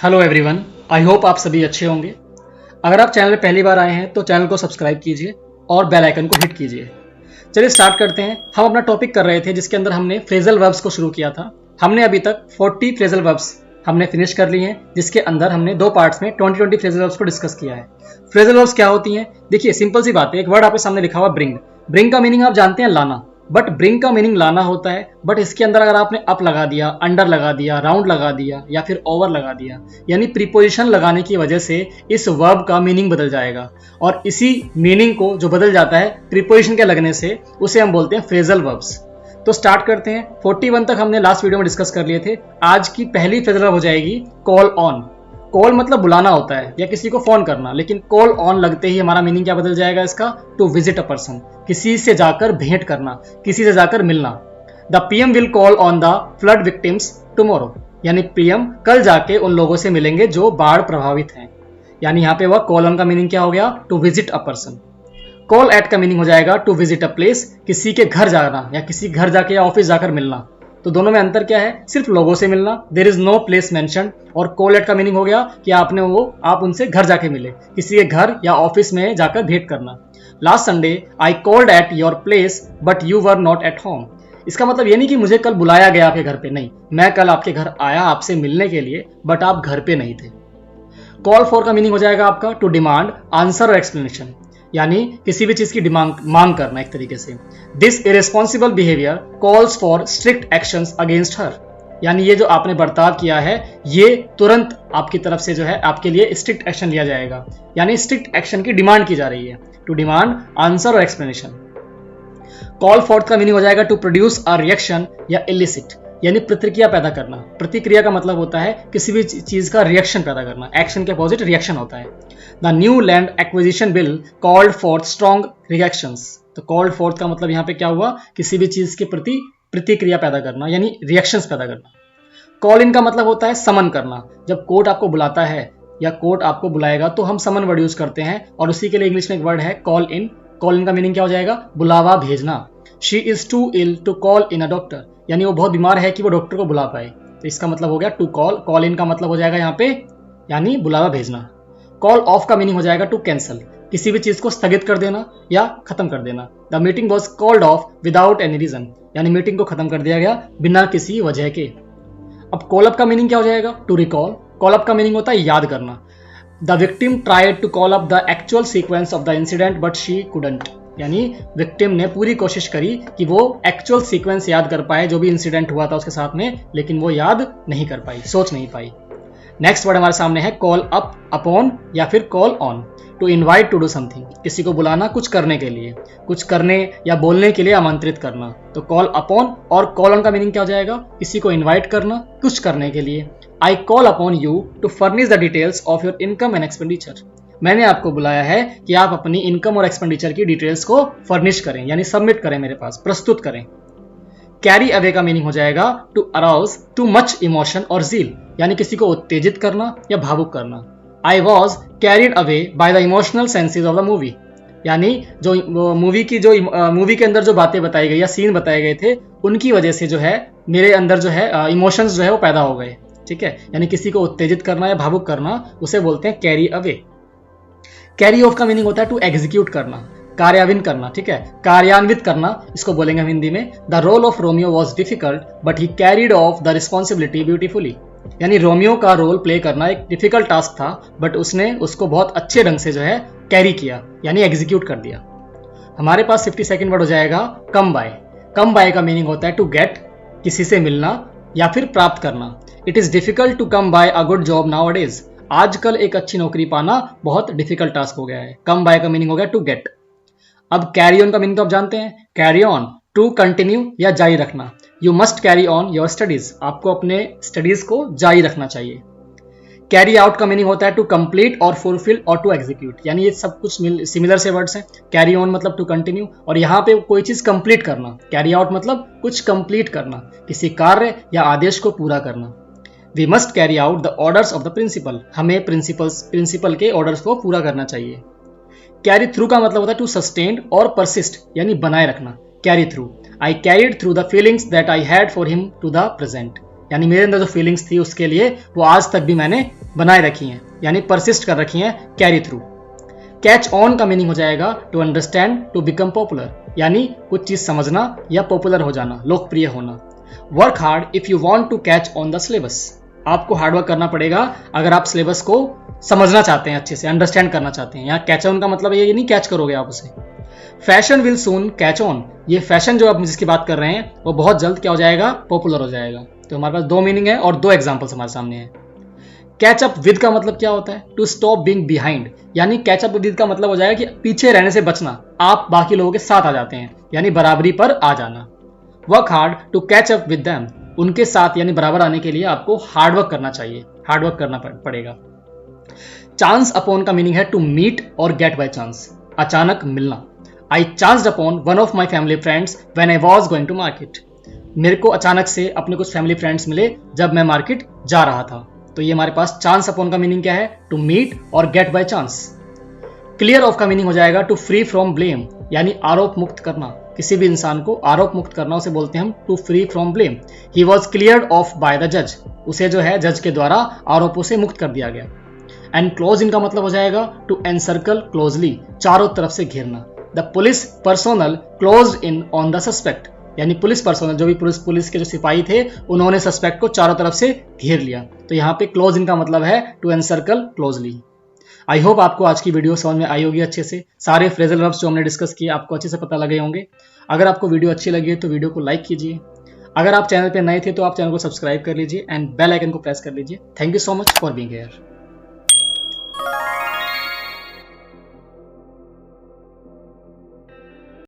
Hello everyone, I hope आप सभी अच्छे होंगे। अगर आप चैनल पे पहली बार आए हैं तो चैनल को सब्सक्राइब कीजिए और बेल आइकन को हिट कीजिए। चलिए स्टार्ट करते हैं। हम अपना टॉपिक कर रहे थे जिसके अंदर हमने फ्रेजल वर्ब्स को शुरू किया था। हमने अभी तक 40 फ्रेजल वर्ब्स हमने फिनिश कर लिए हैं, जिसके अंदर हमने दो पार्ट्स में 20 फ्रेजल वर्ब्स को डिस्कस किया है। फ्रेजल वर्ब्स क्या होती हैं? देखिए सिंपल सी बात है, एक वर्ड आपके सामने लिखा हुआ ब्रिंग। ब्रिंग का मीनिंग आप जानते हैं, लाना। बट ब्रिंग का मीनिंग लाना होता है, बट इसके अंदर अगर आपने अप लगा दिया, अंडर लगा दिया, राउंड लगा दिया या फिर ओवर लगा दिया, यानी प्रीपोजिशन लगाने की वजह से इस वर्ब का मीनिंग बदल जाएगा। और इसी मीनिंग को जो बदल जाता है प्रीपोजिशन के लगने से, उसे हम बोलते हैं फ्रेजल वर्ब्स। तो स्टार्ट करते हैं। 41 तक हमने लास्ट वीडियो में डिस्कस कर लिए थे। आज की पहली फ्रेजल वर्ब हो जाएगी कॉल ऑन। कॉल मतलब बुलाना होता है या किसी को फोन करना, लेकिन कॉल ऑन लगते ही हमारा मीनिंग क्या बदल जाएगा इसका? टू विजिट अ पर्सन, किसी से जाकर भेंट करना, किसी से जाकर मिलना। The PM will call on the flood victims tomorrow, यानी पीएम कल जाके उन लोगों से मिलेंगे जो बाढ़ प्रभावित हैं। यानी यहाँ पे वह कॉल ऑन का मीनिंग क्या हो गया? To visit a person. Call at का मीनिंग हो जाएगा टू विजिट अ प्लेस, किसी के घर जाना या किसी घर जाके या ऑफिस जाकर मिलना। तो दोनों में अंतर क्या है? सिर्फ लोगों से मिलना, there is no place mention. और कॉल एट का मीनिंग हो गया कि आप उनसे घर जाके मिले, किसी के घर या ऑफिस में जाकर भेंट करना। Last Sunday I called at your place but you were not at home. इसका मतलब ये नहीं कि मुझे कल बुलाया गया आपके घर पे, नहीं, मैं कल आपके घर आया आपसे मिलने के लिए, बट आप घर पे नहीं थे। कॉल फॉर का मीनिंग हो जाएगा आपका टू डिमांड, आंसर और एक्सप्लेनेशन, यानी किसी भी चीज की मांग करना एक तरीके से। This irresponsible behaviour calls for strict actions against her, यानी ये जो आपने बर्ताव किया है ये तुरंत आपकी तरफ से जो है आपके लिए स्ट्रिक्ट एक्शन लिया जाएगा, यानी स्ट्रिक्ट एक्शन की डिमांड की जा रही है। टू डिमांड, आंसर और एक्सप्लेनेशन। कॉल फॉर्थ का मीनिंग हो जाएगा टू प्रोड्यूस अ रिएक्शन या इलिसिट, यानी प्रतिक्रिया पैदा करना। प्रतिक्रिया का मतलब होता है किसी भी चीज का रिएक्शन पैदा करना। एक्शन के अपोजिट रिएक्शन होता है। The new land acquisition bill called for strong reactions. तो कॉल्ड फॉर्थ का मतलब यहाँ पे क्या हुआ? किसी भी चीज के प्रति प्रतिक्रिया पैदा करना, यानी रिएक्शंस पैदा करना। कॉल इन का मतलब होता है समन करना। जब कोर्ट आपको बुलाता है या कोर्ट आपको बुलाएगा तो हम समन वर्ड यूज करते हैं, और उसी के लिए इंग्लिश में एक वर्ड है कॉल इन। कॉल इन का मीनिंग क्या हो जाएगा? बुलावा भेजना। She is too ill to call in a doctor, यानी वो बहुत बीमार है कि वो डॉक्टर को बुला पाए। तो इसका मतलब हो गया टू कॉल। कॉल इन का मतलब हो जाएगा यहाँ पे यानी बुलावा भेजना। कॉल ऑफ का मीनिंग हो जाएगा टू कैंसल, किसी भी चीज को स्थगित कर देना या खत्म कर देना। The meeting was called off without any reason, यानी मीटिंग को खत्म कर दिया गया बिना किसी वजह के। अब कॉल अप का मीनिंग क्या हो जाएगा? To recall. कॉल अप का मीनिंग होता है याद करना। The victim tried to call up the actual sequence of the incident but she couldn't, यानी विक्टिम ने पूरी कोशिश करी कि वो एक्चुअल सीक्वेंस याद कर पाए जो भी इंसिडेंट हुआ था उसके साथ में, लेकिन वो याद नहीं कर पाई, सोच नहीं पाई। नेक्स्ट वर्ड हमारे सामने है कॉल अप अपॉन या फिर call on. To invite to do something, किसी को बुलाना कुछ करने के लिए, कुछ करने या बोलने के लिए आमंत्रित करना। तो कॉल अपॉन और कॉल ऑन का मीनिंग क्या हो जाएगा? किसी को इनवाइट करना कुछ करने के लिए। I call upon you to furnish the details of your income and expenditure. मैंने आपको बुलाया है कि आप अपनी इनकम और एक्सपेंडिचर की डिटेल्स को फर्निश करें, यानी सबमिट करें मेरे पास, प्रस्तुत करें। कैरी अवे का मीनिंग हो जाएगा to arouse too much emotion और जील, यानी किसी को उत्तेजित करना या भावुक करना। I was carried away by the emotional senses of the movie, यानी जो मूवी के अंदर जो बातें बताई गई या सीन बताए गए थे उनकी वजह से जो है मेरे अंदर जो है इमोशंस जो है वो पैदा हो गए। ठीक है, यानी किसी को उत्तेजित करना या भावुक करना, उसे बोलते हैं कैरी अवे। कैरी ऑफ का मीनिंग होता है टू एग्जीक्यूट करना, कार्यान्वित करना। ठीक है, कार्यान्वित करना इसको बोलेंगे हम हिंदी में। The role of Romeo was difficult but he carried off the responsibility beautifully, यानी रोमियो का रोल प्ले करना एक डिफिकल्ट टास्क था, बट उसने उसको बहुत अच्छे ढंग से जो है कैरी किया, यानी एग्जीक्यूट कर दिया। हमारे पास 52nd वर्ड हो जाएगा कम बाय। कम बाय का मीनिंग होता है टू गेट, किसी से मिलना या फिर प्राप्त करना। It is difficult to come by a good job nowadays, आजकल एक अच्छी नौकरी पाना बहुत डिफिकल्ट टास्क हो गया है। कम बाय का मीनिंग हो गया टू गेट। अब कैरी ऑन का मीनिंग तो आप जानते हैं, कैरी ऑन टू कंटिन्यू या जारी रखना। You must carry on your studies, आपको अपने स्टडीज को जारी रखना चाहिए। कैरी आउट का मीनिंग होता है टू कंप्लीट और फुलफिल और टू एग्जीक्यूट, यानी ये सब कुछ सिमिलर से वर्ड्स हैं। कैरी ऑन मतलब टू कंटिन्यू, और यहाँ पे कोई चीज कंप्लीट करना। कैरी आउट मतलब कुछ कंप्लीट करना, किसी कार्य या आदेश को पूरा करना। We must carry out the orders of the principal, हमें प्रिंसिपल के ऑर्डर्स को पूरा करना चाहिए। कैरी थ्रू का मतलब होता है टू सस्टेन और परसिस्ट, यानी बनाए रखना। Carry through, I carried through the feelings that I had for him to the present, यानी मेरे अंदर जो फीलिंग्स थी उसके लिए वो आज तक भी मैंने बनाए रखी हैं, यानी परसिस्ट कर रखी हैं, कैरी थ्रू। कैच ऑन का मीनिंग हो जाएगा to understand, to become popular, यानी कुछ चीज समझना या पॉपुलर हो जाना, लोकप्रिय होना। Work hard if you want to catch on the syllabus, आपको हार्डवर्क करना पड़ेगा अगर आप सिलेबस को समझना चाहते हैं, अच्छे से अंडरस्टैंड करना चाहते हैं। यहाँ कैच ऑन का मतलब ये नहीं कैच करोगे आप उसे। Fashion will soon catch on, ये फैशन जो आप जिसकी बात कर रहे हैं वो बहुत जल्द क्या हो जाएगा, पॉपुलर हो जाएगा। तो हमारे पास दो मीनिंग है और दो एग्जाम्पल्स हमारे सामने हैं। कैच अप विद का मतलब क्या होता है, टू स्टॉप बीइंग बिहाइंड, यानी कैच अप विद का मतलब हो जाएगा कि पीछे रहने से बचना, आप बाकी लोगों के साथ आ जाते हैं, यानी बराबरी पर आ जाना। Work hard to catch up with them, उनके साथ यानी बराबर आने के लिए आपको हार्डवर्क करना चाहिए, हार्डवर्क करना पड़ेगा। चांस अपॉन का मीनिंग है टू मीट और गेट बाय चांस, अचानक मिलना। I chanced upon one of my family friends when I was going to market, मेरे को अचानक से अपने कुछ फैमिली फ्रेंड्स मिले जब मैं मार्केट जा रहा था। तो ये हमारे पास चांस अपॉन का मीनिंग क्या है, टू मीट और get by chance. Clear of का मीनिंग हो जाएगा टू फ्री फ्रॉम ब्लेम, यानी आरोप मुक्त करना, किसी भी इंसान को आरोप मुक्त करना उसे बोलते हैं हम to free from blame. He was cleared of by the जज, उसे जो है जज के द्वारा आरोपों से मुक्त कर दिया गया। एंड क्लोज इनका मतलब हो जाएगा टू एनसर्कल क्लोजली, चारों तरफ से घेरना। The police personnel closed in on the suspect, यानी पुलिस पर्सोनल जो भी पुलिस के जो सिपाही थे उन्होंने सस्पेक्ट को चारों तरफ से घेर लिया। तो यहाँ पे क्लोज इनका मतलब है to encircle closely. I hope आपको आज की वीडियो समझ में आई होगी अच्छे से, सारे फ्रेजल वर्ब्स जो हमने डिस्कस किए आपको अच्छे से पता लगे होंगे। अगर आपको वीडियो अच्छी लगी है तो वीडियो को लाइक कीजिए, अगर आप चैनल पे नए थे तो आप चैनल को सब्सक्राइब कर लीजिए एंड बेल आइकन को प्रेस कर लीजिए। Thank you so much for being here.